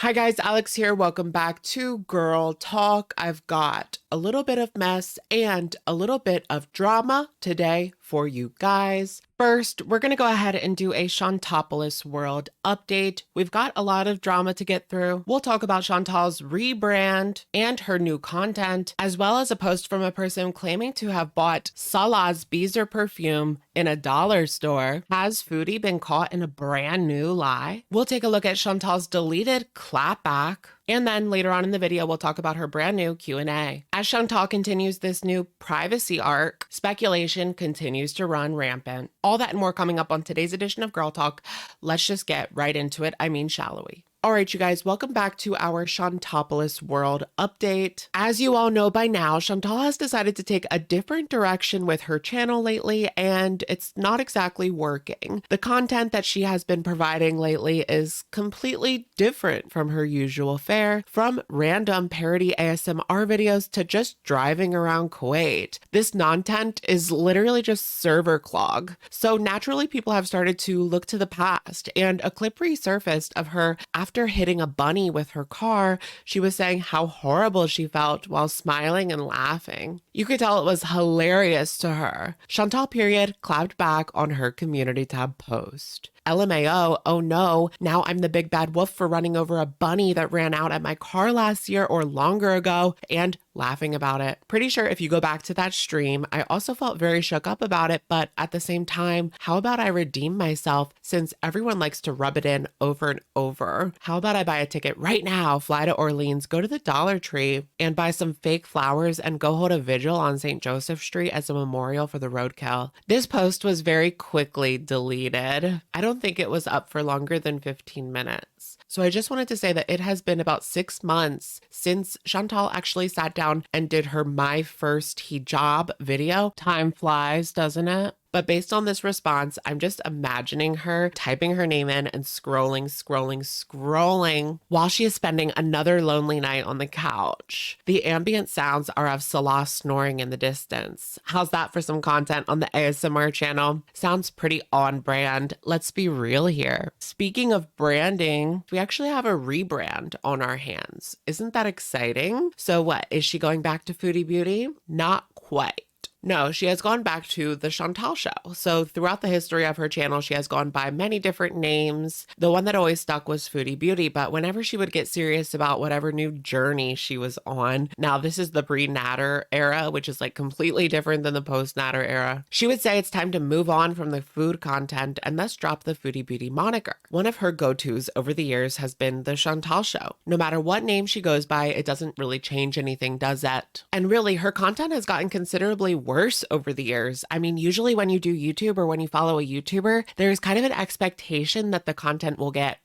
Hi guys, Alex here. Welcome back to Girl Talk. I've got a little bit of mess and a little bit of drama today for you guys. First, we're going to go ahead and do a Chantopolis world update. We've got a lot of drama to get through. We'll talk about Chantal's rebrand and her new content, as well as a post from a person claiming to have bought Salah's Beezer perfume in a dollar store. Has Foodie been caught in a brand new lie? We'll take a look at Chantal's deleted clapback. And then later on in the video, we'll talk about her brand new Q&A. As Chantal continues this new privacy arc, speculation continues to run rampant. All that and more coming up on today's edition of Girl Talk. Let's just get right into it. Shall we? All right, you guys, welcome back to our Chantopolis world update. As you all know by now, Chantal has decided to take a different direction with her channel lately, and it's not exactly working. The content that she has been providing lately is completely different from her usual fare, from random parody ASMR videos to just driving around Kuwait. This content is literally just server clog. So naturally, people have started to look to the past, and a clip resurfaced of her after hitting a bunny with her car. She was saying how horrible she felt while smiling and laughing. You could tell it was hilarious to her. Chantal period clapped back on her community tab post. LMAO, oh no, now I'm the big bad wolf for running over a bunny that ran out at my car last year or longer ago, and laughing about it. Pretty sure if you go back to that stream, I also felt very shook up about it, but at the same time, how about I redeem myself since everyone likes to rub it in over and over? How about I buy a ticket right now, fly to Orleans, go to the Dollar Tree, and buy some fake flowers and go hold a vigil on St. Joseph Street as a memorial for the roadkill? This post was very quickly deleted. I don't think it was up for longer than 15 minutes. So I just wanted to say that it has been about 6 months since Chantal actually sat down and did her My First Hijab video. Time flies, doesn't it? But based on this response, I'm just imagining her typing her name in and scrolling while she is spending another lonely night on the couch. The ambient sounds are of Salah snoring in the distance. How's that for some content on the ASMR channel? Sounds pretty on brand. Let's be real here. Speaking of branding, we actually have a rebrand on our hands. Isn't that exciting? So what, is she going back to Foodie Beauty? Not quite. No, she has gone back to the Chantal show. So throughout the history of her channel, she has gone by many different names. The one that always stuck was Foodie Beauty, but whenever she would get serious about whatever new journey she was on, now this is the pre-Natter era, which is like completely different than the post-Natter era, she would say it's time to move on from the food content and thus drop the Foodie Beauty moniker. One of her go-tos over the years has been the Chantal show. No matter what name she goes by, it doesn't really change anything, does it? And really, her content has gotten considerably worse over the years. I mean, usually when you do YouTube or when you follow a YouTuber, there's kind of an expectation that the content will get,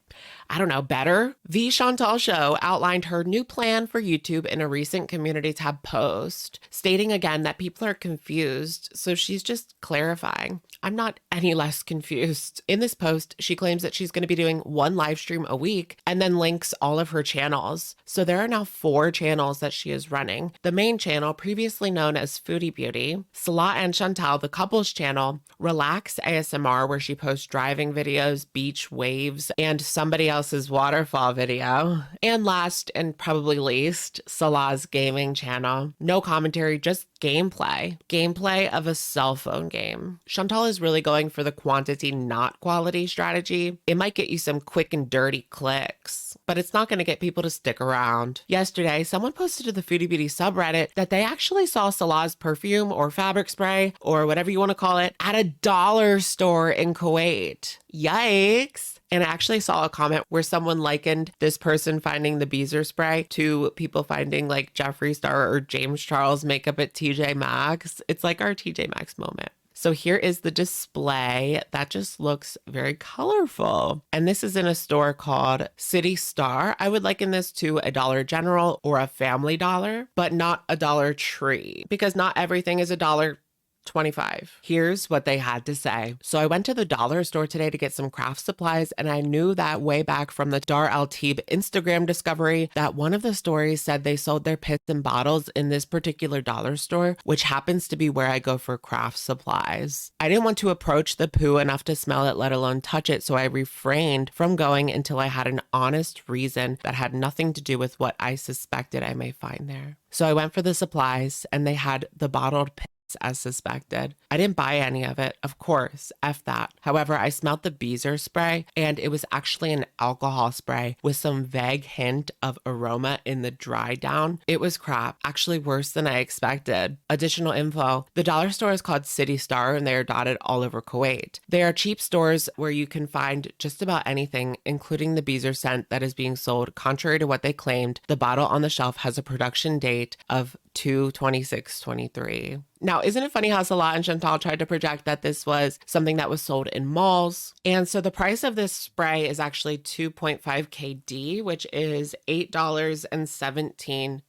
I don't know, better. The Chantal show outlined her new plan for YouTube in a recent community tab post, stating again that people are confused, so she's just clarifying. I'm not any less confused. In this post, she claims that she's going to be doing one live stream a week and then links all of her channels. So there are now 4 channels that she is running. The main channel, previously known as Foodie Beauty, Salah and Chantal, the couples channel, Relax ASMR, where she posts driving videos, beach waves, and somebody else's waterfall video. And last and probably least, Salah's gaming channel. No commentary, just gameplay. Gameplay of a cell phone game. Chantal is really going for the quantity, not quality strategy. It might get you some quick and dirty clicks, but it's not going to get people to stick around. Yesterday, someone posted to the Foodie Beauty subreddit that they actually saw Salah's perfume or fabric spray or whatever you want to call it at a dollar store in Kuwait. Yikes. And I actually saw a comment where someone likened this person finding the Beezer spray to people finding like Jeffree Star or James Charles makeup at TJ Maxx. It's like our TJ Maxx moment. So here is the display that just looks very colorful. And this is in a store called City Star. I would liken this to a Dollar General or a Family Dollar, but not a Dollar Tree, because not everything is a Dollar 25. Here's what they had to say. So I went to the dollar store today to get some craft supplies, and I knew that way back from the Dar Al Tib Instagram discovery that one of the stories said they sold their pits and bottles in this particular dollar store, which happens to be where I go for craft supplies. I didn't want to approach the poo enough to smell it, let alone touch it, so I refrained from going until I had an honest reason that had nothing to do with what I suspected I may find there. So I went for the supplies, and they had the bottled pits as suspected. I didn't buy any of it, of course, F that. However, I smelled the Beezer spray, and it was actually an alcohol spray with some vague hint of aroma in the dry down. It was crap, actually worse than I expected. Additional info, the dollar store is called City Star, and they are dotted all over Kuwait. They are cheap stores where you can find just about anything, including the Beezer scent that is being sold. Contrary to what they claimed, the bottle on the shelf has a production date of 2/26/23. Now, isn't it funny how Salah and Chantal tried to project that this was something that was sold in malls? And so the price of this spray is actually 2.5 KD, which is $8.17,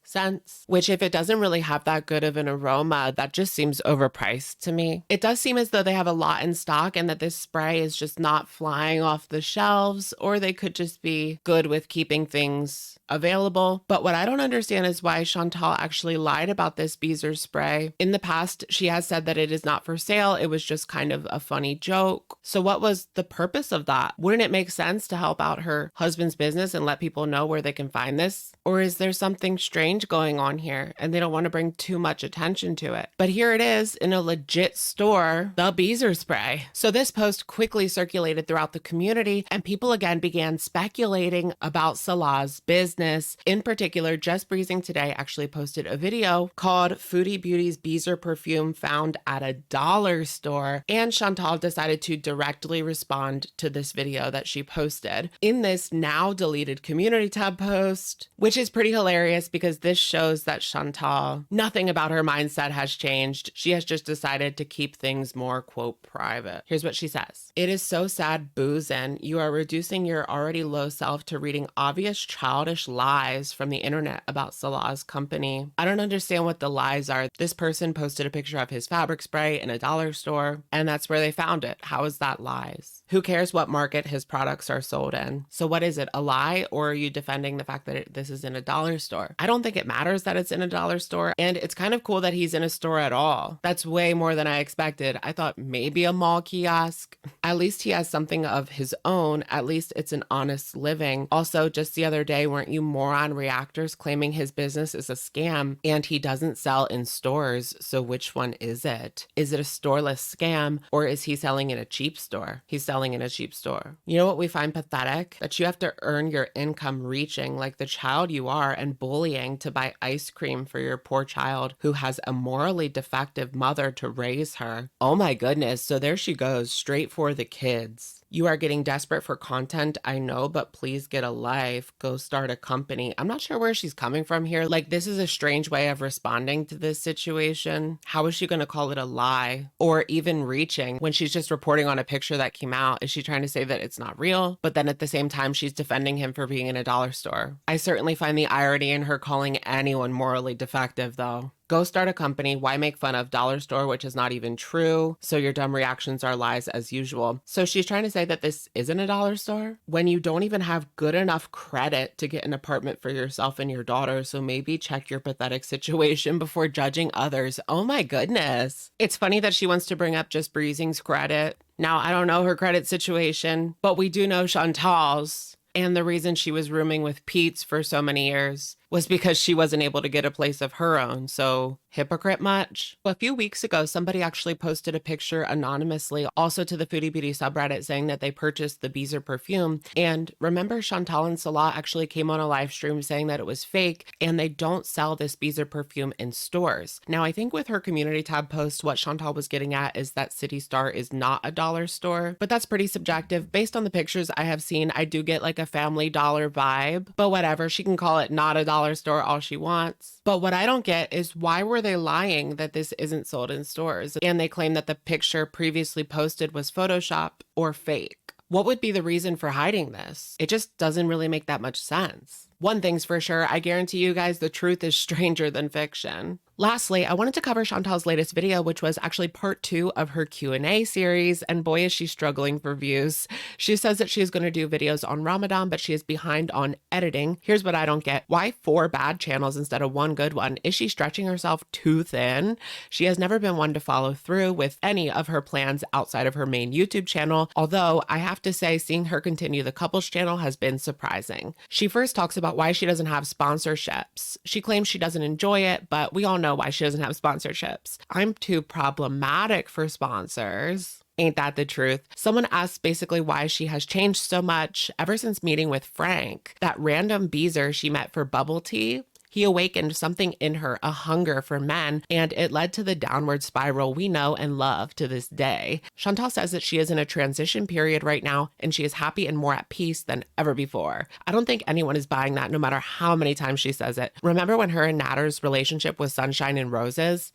which if it doesn't really have that good of an aroma, that just seems overpriced to me. It does seem as though they have a lot in stock and that this spray is just not flying off the shelves, or they could just be good with keeping things available. But what I don't understand is why Chantal actually lied about this Beezer spray. In the past, she has said that it is not for sale. It was just kind of a funny joke. So what was the purpose of that? Wouldn't it make sense to help out her husband's business and let people know where they can find this? Or is there something strange going on here and they don't want to bring too much attention to it? But here it is in a legit store, the Beezer spray. So this post quickly circulated throughout the community, and people again began speculating about Salah's business. In particular, Just Breezing Today actually posted a video called Foodie Beauty's Beezer perfume found at a dollar store, and Chantal decided to directly respond to this video that she posted in this now deleted community tab post, which is pretty hilarious because this shows that Chantal, nothing about her mindset has changed. She has just decided to keep things more, quote, private. Here's what she says. It is so sad, boozin'. You are reducing your already low self to reading obvious childish lies from the internet about Salah's company. I don't understand what the lies are. This person posted a picture of his fabric spray in a dollar store, and that's where they found it. How is that lies? Who cares what market his products are sold in? So what is it, a lie, or are you defending the fact that this is in a dollar store? I don't think it matters that it's in a dollar store, and it's kind of cool that he's in a store at all. That's way more than I expected. I thought maybe a mall kiosk. At least he has something of his own. At least it's an honest living. Also, just the other day, weren't you moron reactors claiming his business is a scam and he doesn't sell in stores? So which one is it? Is it a storeless scam, or is he selling in a cheap store? He's selling in a cheap store. You know what we find pathetic? That you have to earn your income reaching like the child you are and bullying to buy ice cream for your poor child who has a morally defective mother to raise her. Oh my goodness. So there she goes, straight for the kids. You are getting desperate for content, I know, but please get a life. Go start a company. I'm not sure where she's coming from here. Like, this is a strange way of responding to this situation. How is she going to call it a lie or even reaching when she's just reporting on a picture that came out? Is she trying to say that it's not real? But then at the same time, she's defending him for being in a dollar store. I certainly find the irony in her calling anyone morally defective, though. Go start a company. Why make fun of dollar store, which is not even true? So your dumb reactions are lies as usual. So she's trying to say that this isn't a dollar store when you don't even have good enough credit to get an apartment for yourself and your daughter. So maybe check your pathetic situation before judging others. Oh my goodness. It's funny that she wants to bring up Just Breezing's credit. Now, I don't know her credit situation, but we do know Chantal's. And the reason she was rooming with Pete's for so many years was because she wasn't able to get a place of her own. So hypocrite much? A few weeks ago, somebody actually posted a picture anonymously also to the Foodie Beauty subreddit saying that they purchased the Beezer perfume. And remember, Chantal and Salah actually came on a live stream saying that it was fake and they don't sell this Beezer perfume in stores. Now, I think with her community tab post, what Chantal was getting at is that City Star is not a dollar store, but that's pretty subjective. Based on the pictures I have seen, I do get like a Family Dollar vibe, but whatever, she can call it not a dollar store all she wants. But what I don't get is why were they lying that this isn't sold in stores? And they claim that the picture previously posted was Photoshop or fake. What would be the reason for hiding this? It just doesn't really make that much sense. One thing's for sure, I guarantee you guys the truth is stranger than fiction. Lastly, I wanted to cover Chantal's latest video, which was actually part 2 of her Q&A series, and boy, is she struggling for views. She says that she is going to do videos on Ramadan, but she is behind on editing. Here's what I don't get. Why 4 bad channels instead of 1 good one? Is she stretching herself too thin? She has never been one to follow through with any of her plans outside of her main YouTube channel, although I have to say seeing her continue the couples channel has been surprising. She first talks about why she doesn't have sponsorships. She claims she doesn't enjoy it, but we all know why she doesn't have sponsorships. I'm too problematic for sponsors. Ain't that the truth? Someone asked basically why she has changed so much ever since meeting with Frank, that random beezer she met for bubble tea. He awakened something in her, a hunger for men, and it led to the downward spiral we know and love to this day. Chantal says that she is in a transition period right now, and she is happy and more at peace than ever before. I don't think anyone is buying that, no matter how many times she says it. Remember when her and Natter's relationship was sunshine and roses?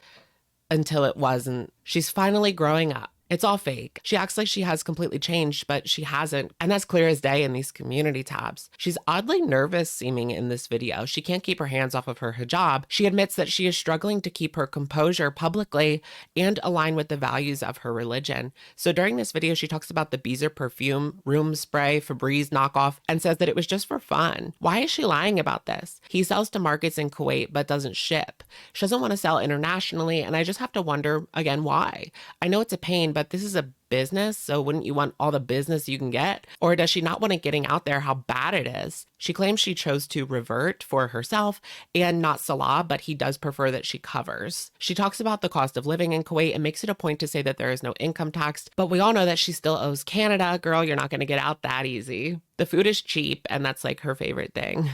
Until it wasn't. She's finally growing up. It's all fake. She acts like she has completely changed, but she hasn't. And that's clear as day in these community tabs. She's oddly nervous seeming in this video. She can't keep her hands off of her hijab. She admits that she is struggling to keep her composure publicly and align with the values of her religion. So during this video, she talks about the Beezer perfume, room spray, Febreze knockoff, and says that it was just for fun. Why is she lying about this? He sells to markets in Kuwait, but doesn't ship. She doesn't want to sell internationally, and I just have to wonder, again, why? I know it's a pain, but this is a business, so wouldn't you want all the business you can get? Or does she not want it getting out there how bad it is? She claims she chose to revert for herself and not Salah, but he does prefer that she covers. She talks about the cost of living in Kuwait and makes it a point to say that there is no income tax, but we all know that she still owes Canada. Girl, you're not going to get out that easy. The food is cheap, and that's like her favorite thing.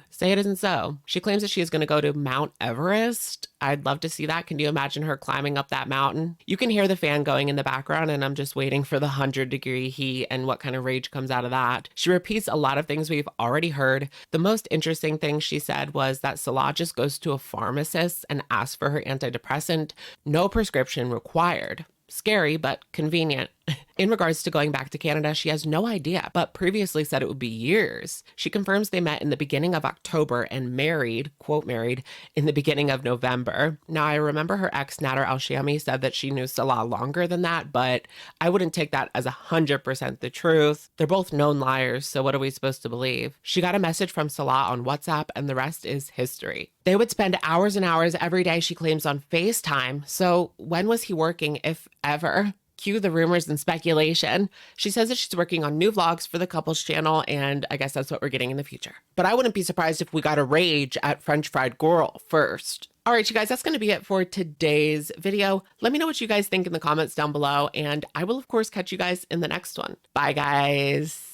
Say it isn't so. She claims that she is going to go to Mount Everest. I'd love to see that. Can you imagine her climbing up that mountain? You can hear the fan going in the background, and I'm just waiting for the 100-degree heat and what kind of rage comes out of that. She repeats a lot of things we've already heard. The most interesting thing she said was that Salah just goes to a pharmacist and asks for her antidepressant. No prescription required. Scary, but convenient. In regards to going back to Canada, she has no idea, but previously said it would be years. She confirms they met in the beginning of October and married, quote married, in the beginning of November. Now, I remember her ex, Nader Al-Shami, said that she knew Salah longer than that, but I wouldn't take that as 100% the truth. They're both known liars, so what are we supposed to believe? She got a message from Salah on WhatsApp, and the rest is history. They would spend hours and hours every day, she claims, on FaceTime. So when was he working, if ever? Cue the rumors and speculation. She says that she's working on new vlogs for the couples channel, and I guess that's what we're getting in the future. But I wouldn't be surprised if we got a rage at French Fried Girl first. All right, you guys, that's going to be it for today's video. Let me know what you guys think in the comments down below, and I will, of course, catch you guys in the next one. Bye, guys.